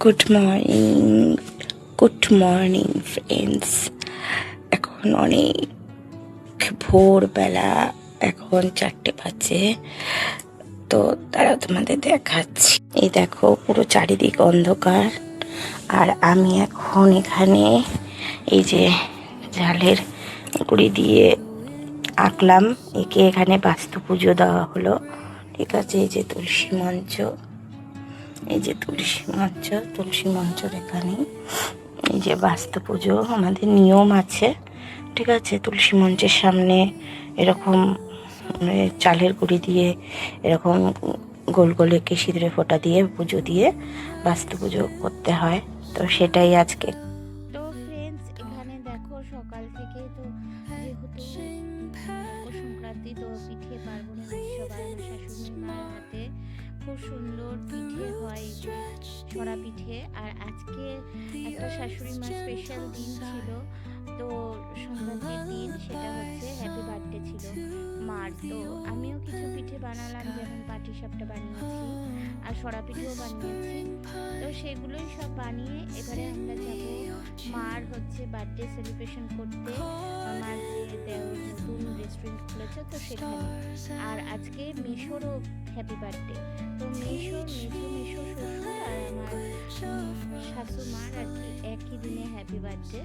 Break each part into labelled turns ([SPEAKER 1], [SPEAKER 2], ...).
[SPEAKER 1] Good morning friends. এখন অনেক ভোরবেলা, এখন 4টে বাজে। তো তারা তোমাদের দেখাচ্ছি। এই দেখো, পুরো চারিদিক অন্ধকার। আর আমি এখন এখানে এই যে জালের গুঁড়ি দিয়ে আঁকলাম, একে এখানে বাস্তু পুজো দেওয়া হলো। ঠিক আছে, এই যে তুলসী মঞ্চ, এই যে তুলসী মঞ্চর এখানে এই যে বাস্তু পুজো আমাদের নিয়ম আছে। ঠিক আছে, তুলসী মঞ্চের সামনে এরকম চালের গুঁড়ি দিয়ে এরকম গোল গোল এঁকে সিঁদুরে ফোঁটা দিয়ে পুজো দিয়ে বাস্তু পুজো করতে হয়। তো সেটাই আজকে।
[SPEAKER 2] তো ফ্রেন্ডস, এখানে দেখো সকাল থেকে তো যেহেতু মকর সংক্রান্তি, তো পিঠে পার্বণের উৎসব। আর আমার শাশুড়ি মার হাতে খুব সুন্দর পিঠে হয়, ছড়া পিঠে। আর আজকে একটা শাশুড়ি মার স্পেশাল দিন ছিল, তো সংক্রান্তির দিন, সেটা হচ্ছে হ্যাপি বার্থডে ছিল মার। তো আমিও কিছু পিঠে বানালাম, যেমন পাটিসাপটা বানিয়েছি আর সরা পিঠেও বানিয়েছি। তো সেগুলোই সব বানিয়ে এবারে আমরা যাব মার হচ্ছে বার্থডে সেলিব্রেশন করতে। আমার যে দেওর নতুন রেস্টুরেন্ট খুলেছে, তো সেখানে। আর আজকে মেশোরও হ্যাপি বার্থডে। তো মেশো শ্বশুর আর আমার শাশুমার আর কি একই দিনে হ্যাপি বার্থডে।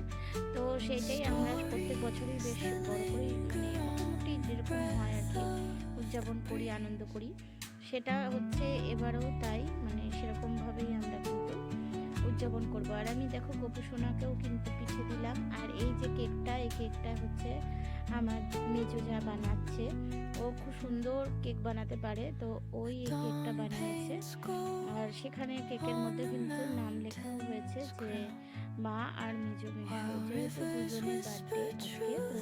[SPEAKER 2] তো সেইটাই আমরা প্রত্যেক বছরই বেশ বড় করে, মানে মোটামুটি যেরকম হয় আর কি উদযাপন করি, আনন্দ করি। সেটা হচ্ছে এবারেও তাই, মানে সেরকমভাবেই আমরা কিন্তু উদযাপন করবো। আর আমি দেখো গোপু সোনাকেও কিন্তু পিঠে দিলাম। আর এই যে কেকটা, এই কেকটা হচ্ছে আমার মেজো যা বানাচ্ছে। ও খুব সুন্দর কেক বানাতে পারে, তো ওই এই কেকটা বানিয়েছে। আর সেখানে কেকের মধ্যে কিন্তু নাম লেখাও হয়েছে যে মা আর মেজো, যেহেতু দুজনের বার্থডে আজকে, তো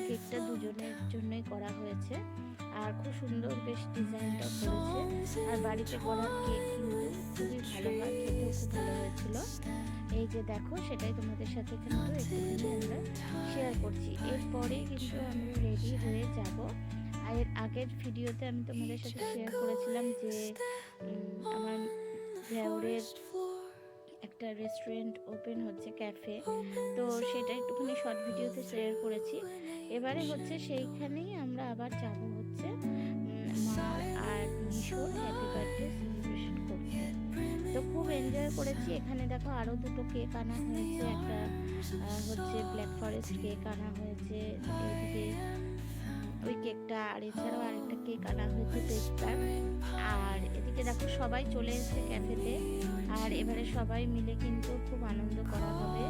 [SPEAKER 2] কেকটা দুজনের জন্যই করা হয়েছে। আর খুব সুন্দর বেশ ডিজাইনটা করেছে। আর বাড়িতে করা কেক কিন্তু খুবই ভালো হয়, খেতেও খুব ভালো হয়েছিল। এই যে দেখো, সেটাই তোমাদের সাথে কিন্তু একটুখানি আমরা শেয়ার করছি। এরপরে কিন্তু আমরা রেডি হয়ে যাব। আর এর আগের ভিডিওতে আমি তোমাদের সাথে শেয়ার করেছিলাম যে আমার দেওরের একটা রেস্টুরেন্ট ওপেন হচ্ছে, ক্যাফে। তো সেটা একটুখানি শর্ট ভিডিওতে শেয়ার করেছি। এবারে হচ্ছে সেইখানেই আমরা আবার যাব হচ্ছে মা আর মিশোর হ্যাপি বার্থডে সেলিব্রেশন করতে। তো খুব এনজয় করেছি। এখানে দেখো আরও দুটো কেক আনা হয়েছে, একটা হচ্ছে ব্ল্যাক ফরেস্ট কেক আনা হয়েছে এদিকে ওই কেকটা, আর এছাড়াও আরেকটা কেক আনা হয়েছে পেস্তার। আর এদিকে দেখো সবাই চলে এসেছে ক্যাফেতে। আর এবারে সবাই মিলে কিন্তু খুব আনন্দ করা হবে,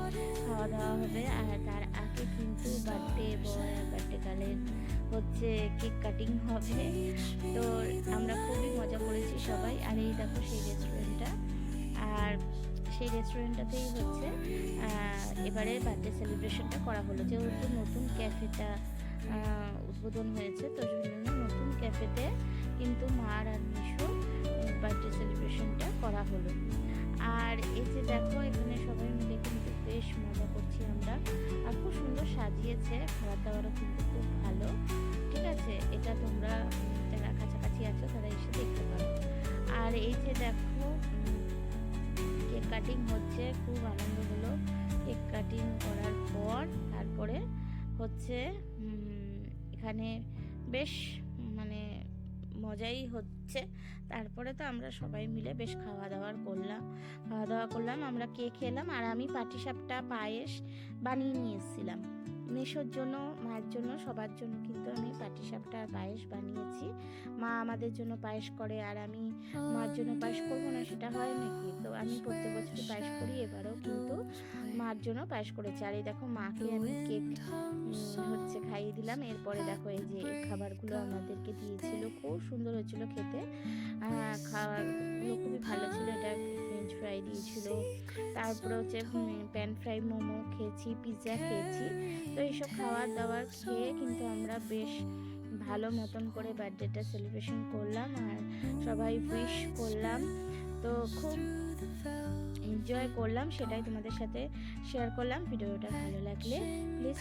[SPEAKER 2] খাওয়া দাওয়া হবে। আর তার আগে কিন্তু বার্থডে বয় আর বার্থডে গার্লের হচ্ছে কেক কাটিং হবে। তো আমরা খুবই মজা করেছি সবাই। আর এই দেখো সেই রেস্টুরেন্টটা, আর সেই রেস্টুরেন্টটাতেই হচ্ছে এবারে বার্থডে সেলিব্রেশনটা করা হলো। যেহেতু নতুন ক্যাফেটা উদ্বোধন হয়েছে, তো নতুন ক্যাফেতে কিন্তু মার আর মিশো বার্থডে সেলিব্রেশনটা করা হলো। আর এই যে দেখো, এখানে সবাই মিলে কিন্তু বেশ মজা করছি আমরা। আর খুব সুন্দর সাজিয়েছে, খাবার দাবারও কিন্তু খুব ভালো। ঠিক আছে, এটা তোমরা যারা কাছাকাছি আছো তারা এসে দেখতে পারো। আর এই যে দেখো কেক কাটিং হচ্ছে, খুব আনন্দ হলো কেক কাটিং করার পর। তারপরে হচ্ছে এখানে বেশ মানে মজাই হচ্ছে। তারপরে তো আমরা সবাই মিলে বেশ খাওয়া দাওয়া করলাম, আমরা কেক খেলাম। আর আমি পাটিসাপটা পায়েস বানিয়ে নিয়ে এসেছিলাম মেশোর জন্য, মায়ের জন্য, সবার জন্য কিন্তু আমি পাটিসাপটা আর পায়েস বানিয়েছি। মা আমাদের জন্য পায়েস করে, আর আমি মার জন্য পায়েস করবো না সেটা হয় নাকি? তো আমি প্রত্যেক বছরই পায়েস করি, এবারেও কিন্তু মার জন্য পায়েস করেছি। আর এই দেখো মাকে আমি কেক হচ্ছে খাইয়ে দিলাম। এরপরে দেখো এই যে খাবারগুলো আমাদেরকে দিয়েছিল, খুব সুন্দর হয়েছিল খেতে। খাবারগুলো খুবই ভালো ছিল। এটা ফ্রেঞ্চ ফ্রাই দিয়েছিল, তারপরে হচ্ছে প্যান ফ্রাই, মোমো খেয়েছি, পিৎজা খেয়েছি। তো এইসব খাবার দাবার খেয়ে কিন্তু আমরা বেশ ভালো মতন করে বার্থডেটা সেলিব্রেশন করলাম আর সবাই উইশ করলাম। তো খুব এনজয় করলাম, সেটাই তোমাদের সাথে শেয়ার করলাম। ভিডিওটা ভালো লাগলে প্লিজ